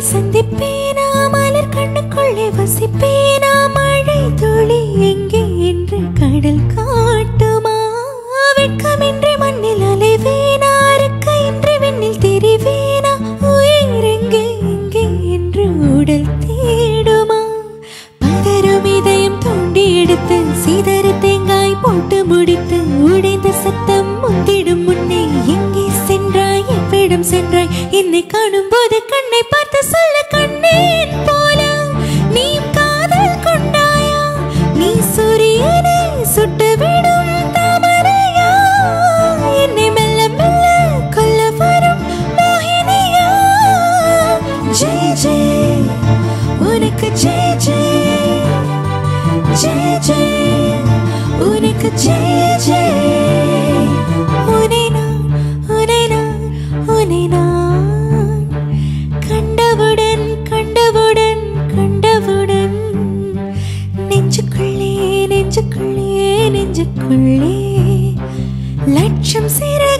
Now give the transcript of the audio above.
சந்திப்பேனா மலர் கண்ணுக்குள்ளே வசிப்பேனா மழை துளி எங்கே என்று கடல் காட்டுமா வெட்கமின்றி மண்ணில் அலைவேனா அறுக்கையின்றி விண்ணில் தெரிவேனா உயிர் எங்கே எங்கே என்று உடல் தேடுமா பதறும் இதயம் தோண்டி எடுத்து சீதறு தேங்காய் போட்டு முடித்து உடைந்த சத்தம் முந்திடும் முன்னே எங்கே சென்றாய் எவ்விடம் சென்றாய் என்னை காணும் போது கண்ணை பார்த்து சொல்ல கண்ணேன் போல நீ காதல் கொண்டாயா நீ சூரியனை சுட்டுவிடும் தாமரையா என்னை மெல்ல மெல்ல கொல்ல வரும் மோகினியா ஜெய் ஜெய் உனக்கு ஜெய் ஜெய் ஜெய் ஜெய் உனக்கு ஜெய் ஜெய் உன்னை நான் உன்னை நான் உன்னை நான் கண்டவுடன் கண்டவுடன் கண்டவுடன் நெஞ்சுக்குள்ளே நெஞ்சுக்குள்ளே நெஞ்சுக்குள்ளே லட்சம் சிறகு